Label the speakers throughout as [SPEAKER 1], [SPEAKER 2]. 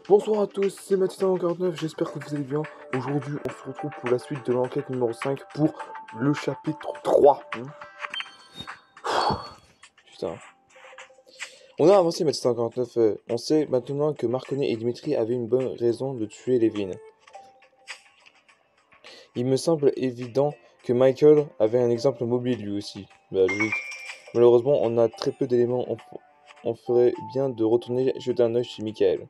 [SPEAKER 1] Bonsoir à tous, c'est Mathieu49, j'espère que vous allez bien. Aujourd'hui, on se retrouve pour la suite de l'enquête numéro 5 pour le chapitre 3. Putain. On a avancé Mathieu49, on sait maintenant que Marconi et Dimitri avaient une bonne raison de tuer Levin. Il me semble évident que Michael avait un exemple mobile lui aussi. Bah logique. Malheureusement, on a très peu d'éléments, on ferait bien de retourner jeter un œil chez Michael.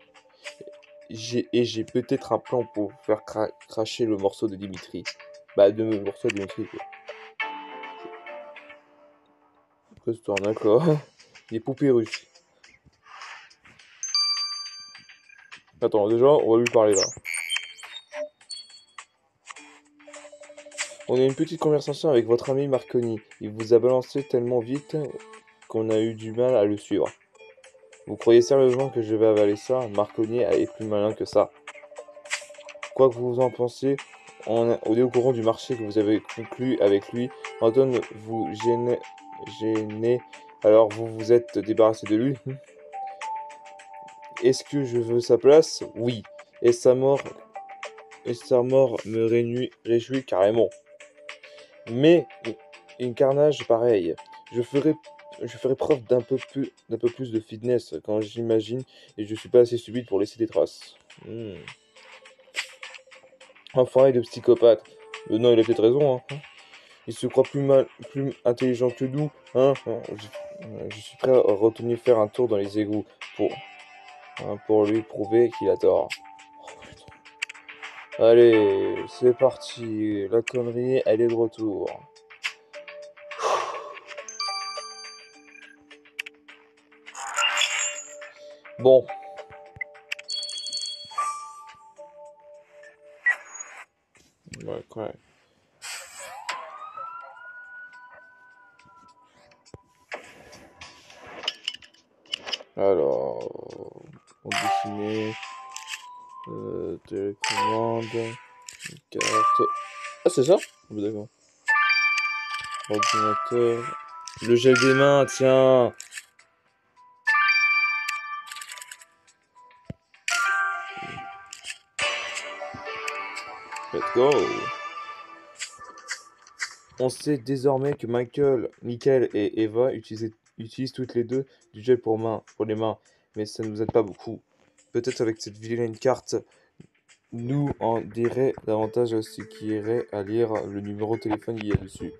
[SPEAKER 1] J'ai peut-être un plan pour faire cracher le morceau de Dimitri. Bah, de morceau de Dimitri, quoi. Restaurant, d'accord. Des poupées russes. Attends, déjà, on va lui parler, là. On a eu une petite conversation avec votre ami Marconi. Il vous a balancé tellement vite qu'on a eu du mal à le suivre. Vous croyez sérieusement que je vais avaler ça? Marconi est plus malin que ça. Quoi que vous en pensiez, on est au courant du marché que vous avez conclu avec lui. Anton vous gênez, alors vous vous êtes débarrassé de lui. Est-ce que je veux sa place? Oui. Et sa mort me réjouit carrément. Mais un carnage pareil, je ferai preuve d'un peu plus de fitness quand j'imagine, et je suis pas assez stupide pour laisser des traces. Enfoiré de psychopathe. Non, il a peut-être raison, hein. Il se croit plus intelligent que nous, hein. Je suis prêt à retourner faire un tour dans les égouts pour lui prouver qu'il a tort. Oh, putain. Allez, c'est parti. La connerie, elle est de retour. Bon. Ouais, quoi. Alors, on dessiner, télécommande, carte. Ah, c'est ça? Ah, d'accord. Ordinateur. Le gel des mains, tiens. Let's go. On sait désormais que Michael et Eva utilisent toutes les deux du gel pour les mains, mais ça ne nous aide pas beaucoup. Peut-être avec cette vilaine carte, nous en dirait davantage à ce qui irait à lire le numéro de téléphone qu'il y a dessus.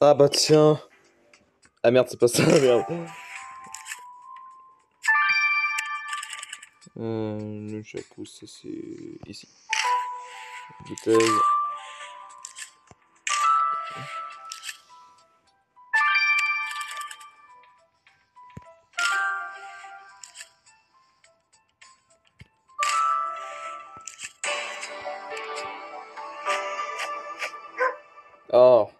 [SPEAKER 1] Ah bah tiens. Ah merde, c'est pas ça, merde. Le jacuzzi, c'est ici. Bouteille. Oh.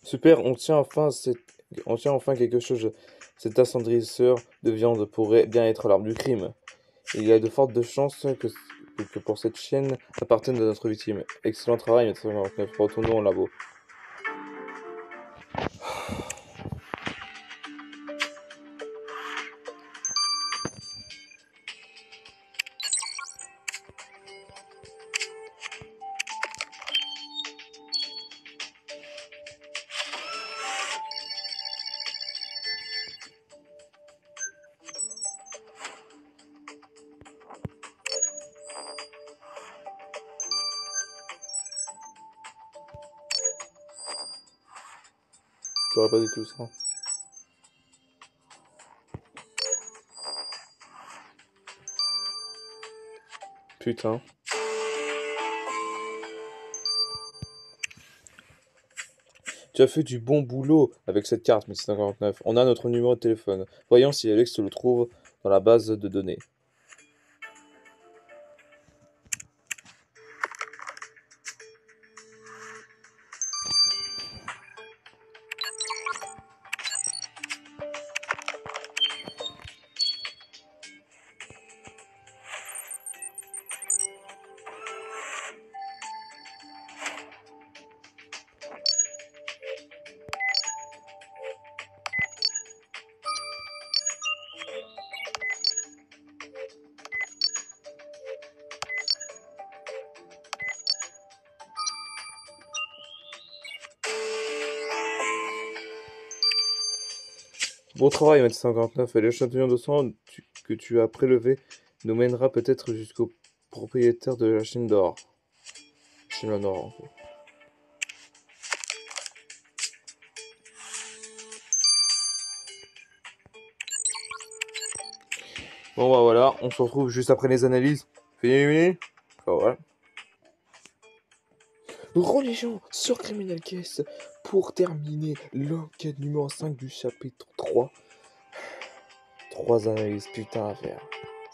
[SPEAKER 1] Super, on tient enfin quelque chose. Cet assombriseur de viande pourrait bien être l'arme du crime. Il y a de fortes chances que pour cette chaîne appartienne à notre victime. Excellent travail, maître 49. Retournons au labo. J'aurais pas dit tout ça. Putain. Tu as fait du bon boulot avec cette carte, 1649. On a notre numéro de téléphone. Voyons si Alex le trouve dans la base de données. Bon travail, Mathis 59. Et l'échantillon de sang que tu as prélevé nous mènera peut-être jusqu'au propriétaire de la Chine d'or. Chine d'or, en fait. Bon bah voilà, on se retrouve juste après les analyses. Fini. Enfin, voilà. Religion sur Criminal Case pour terminer l'enquête numéro 5 du chapitre 3. 3 analyses putain à faire.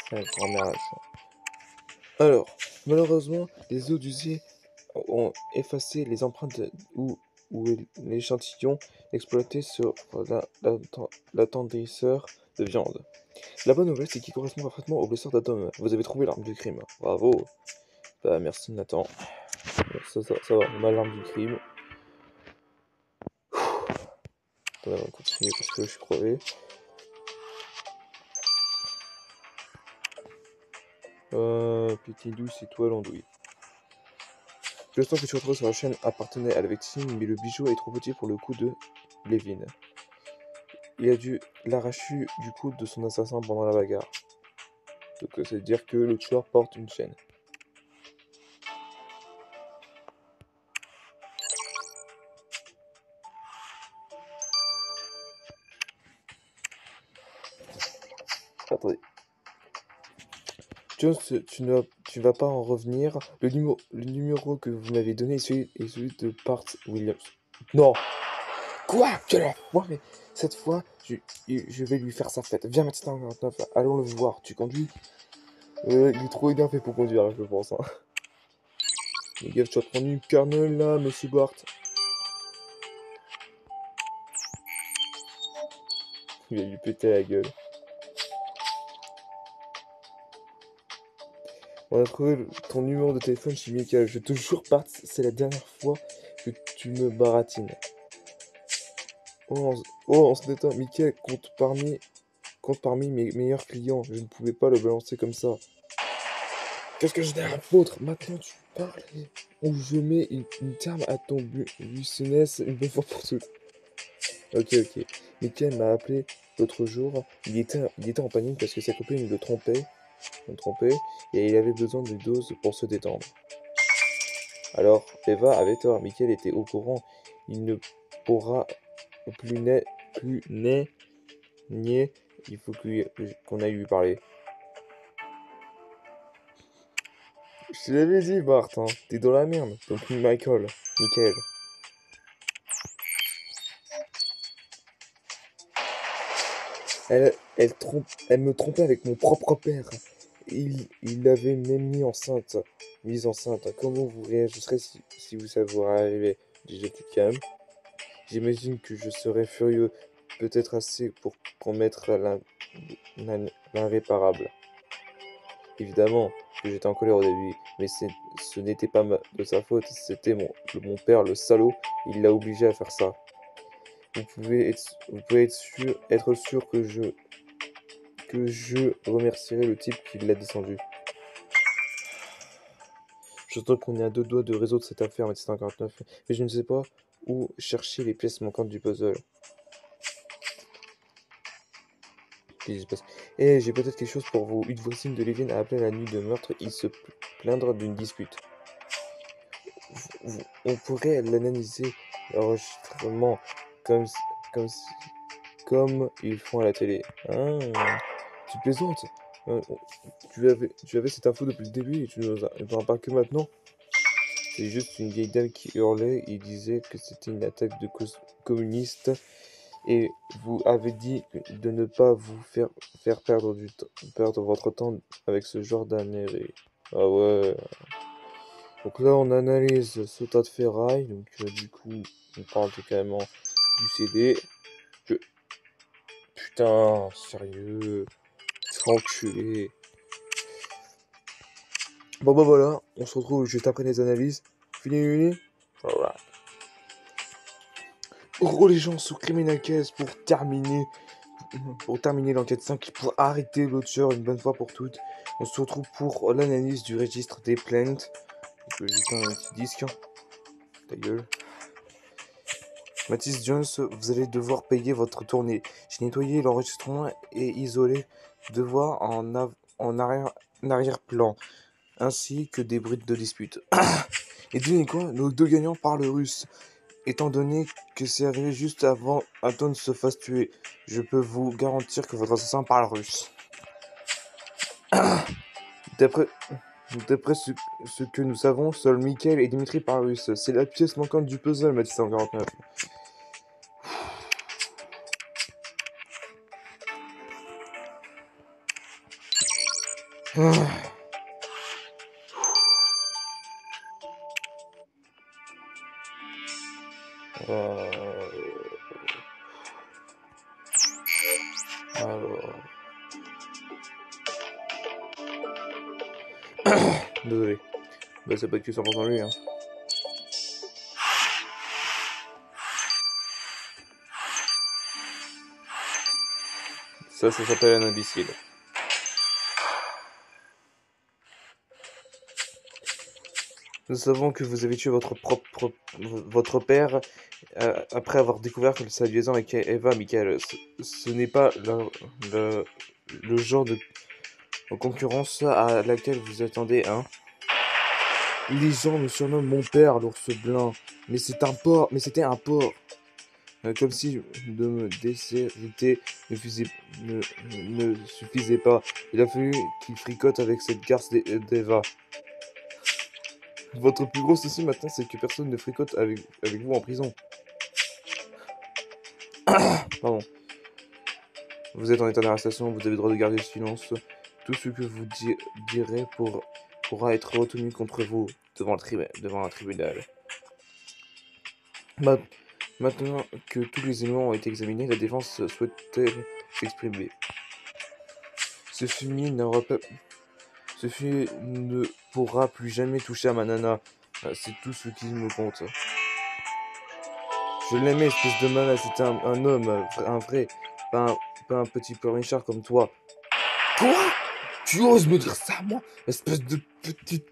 [SPEAKER 1] C'est la première leçon. Alors, malheureusement, les eaux d'usée ont effacé les empreintes ou l'échantillon exploité sur l'attendrisseur de viande. La bonne nouvelle, c'est qu'il correspond parfaitement aux blessures d'Adam. Vous avez trouvé l'arme du crime. Bravo. Bah merci Nathan. Ça va, ma l'arme du crime. On va continuer parce que je suis crevé. Petite douce étoile andouille. Le sang que tu retrouves sur la chaîne appartenait à la victime, mais le bijou est trop petit pour le cou de Levin. Il a dû l'arracher du cou de son assassin pendant la bagarre. Donc c'est dire que le tueur porte une chaîne. Attendez. Jones, tu vas pas en revenir. Le numéro que vous m'avez donné est celui de Part Williams. Non. Quoi? Quelle fois? Mais cette fois, je vais lui faire sa fête. Viens maintenant, 49, allons le voir. Tu conduis? Il est trop énervé pour conduire, je pense. Hein. Les gars, tu vas prendre une carnelle là, monsieur Bart. Il va lui péter la gueule. On a trouvé ton numéro de téléphone chez Michael. Je te jure, Bart, c'est la dernière fois que tu me baratines. Oh, en ce détail, Michael compte parmi mes meilleurs clients. Je ne pouvais pas le balancer comme ça. Qu'est-ce que j'ai à foutre? Maintenant tu parles ou je mets une terme à ton business une bonne fois pour toutes. Ok. Michael m'a appelé l'autre jour. Il était en panique parce que sa copine le trompait, et il avait besoin d'une dose pour se détendre. Alors, Eva avait tort. Michael était au courant. Il ne pourra plus nier. Il faut qu'on aille lui parler. Je te l'avais dit, Bart, hein. T'es dans la merde. Donc, Michael. Elle me trompait avec mon propre père. Il l'avait même mise enceinte. Comment vous réagirez si ça vous arrivait? Déjà, tu calmes. J'imagine que je serais furieux, peut-être assez pour commettre l'irréparable. Évidemment que j'étais en colère au début, mais ce n'était pas de sa faute, c'était mon père, le salaud, il l'a obligé à faire ça. Vous pouvez être sûr que je remercierai le type qui l'a descendu. J'entends qu'on est à 2 doigts de résoudre cette affaire, Mathis 59, mais je ne sais pas où chercher les pièces manquantes du puzzle. Qu'est-ce qui se passe? Eh, j'ai peut-être quelque chose pour vous. Une voisine de Levin a appelé la nuit de meurtre, il se plaindre d'une dispute. On pourrait l'analyser, l'enregistrement, comme, comme, comme ils font à la télé. Ah, tu plaisantes? Tu avais cette info depuis le début et tu n'en parles que maintenant? C'est juste une vieille dame qui hurlait et disait que c'était une attaque de communistes. Et vous avez dit de ne pas vous faire perdre votre temps avec ce genre d'années. Ah ouais. Donc là, on analyse ce tas de ferraille. Donc du coup, on parle carrément du CD. Putain, sérieux. C'est enculé. Bon bah voilà, on se retrouve juste après les analyses. Fini. Alright. Gros les gens sous Criminal Case pour terminer l'enquête 5, pour arrêter l'autre tueur une bonne fois pour toutes. On se retrouve pour l'analyse du registre des plaintes. Je vais juste un petit disque. Ta gueule. Mathis Jones, vous allez devoir payer votre tournée. J'ai nettoyé l'enregistrement et isolé deux voix en arrière-plan, ainsi que des bruits de dispute. Et devinez quoi? Nos deux gagnants parlent russe. Étant donné que c'est arrivé juste avant Anton se fasse tuer, je peux vous garantir que votre assassin parle russe. D'après D'après ce que nous savons, seuls Mikhail et Dimitri parlent russe. C'est la pièce manquante du puzzle, Mathis 149. Ah. Alors... Désolé. Bah, c'est pas que 100% lui, hein. Ça s'appelle un imbécile. Nous savons que vous avez tué votre père après avoir découvert que sa liaison avec Eva, Michael. Ce n'est pas le genre de concurrence à laquelle vous attendez, hein. Les gens me surnomment mon père, l'ours blanc. Mais c'était un porc. Comme si de me déshériter ne suffisait pas. Il a fallu qu'il fricote avec cette garce d'Eva. Votre plus gros souci maintenant, c'est que personne ne fricote avec vous en prison. Pardon. Vous êtes en état d'arrestation, vous avez le droit de garder le silence. Tout ce que vous direz pourra être retenu contre vous devant un tribunal. Maintenant que tous les éléments ont été examinés, la défense souhaitait s'exprimer. Ce fumier ne pourra plus jamais toucher à ma nana. C'est tout ce qui me compte. Je l'aimais, espèce de malade. C'était un homme, un vrai, pas un petit pleurnichard comme toi. Quoi? Tu oses me dire ça, moi? Espèce de petit...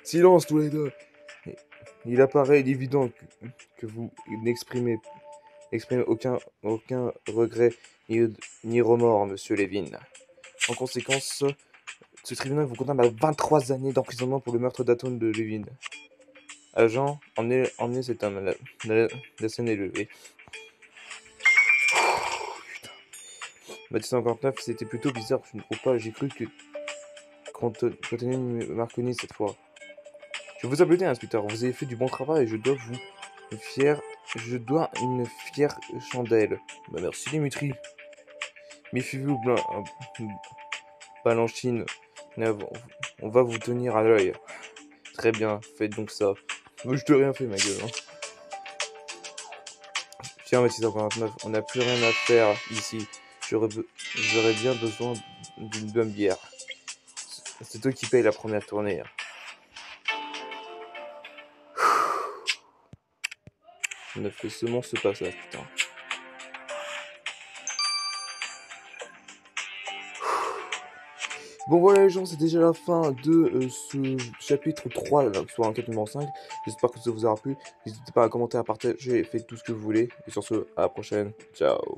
[SPEAKER 1] Silence, tous les deux. Il apparaît évident que vous n'exprimez aucun regret ni remords, monsieur Levin. En conséquence, ce tribunal vous condamne à 23 années d'emprisonnement pour le meurtre d'Anton de Levin. Agent, emmenez cet homme. La scène est levée. Mathis 59, c'était plutôt bizarre, je ne trouve pas. J'ai cru que contenait Marconi cette fois. Je vous applaudis, inspecteur. Vous avez fait du bon travail et je dois une fière chandelle. Bah merci, Dimitri. Méfiez-vous, Balanchine. On va vous tenir à l'œil. Très bien, faites donc ça. Je t'ai rien fait, ma gueule. Hein. Tiens, Mathis 59, on n'a plus rien à faire ici. J'aurais bien besoin d'une bonne bière. C'est toi qui paye la première tournée. Hein. 9 semences ce passage, putain. Bon voilà les gens, c'est déjà la fin de ce chapitre 3, soit l'enquête numéro 5. J'espère que ça vous aura plu. N'hésitez pas à commenter, à partager, faites tout ce que vous voulez. Et sur ce, à la prochaine. Ciao.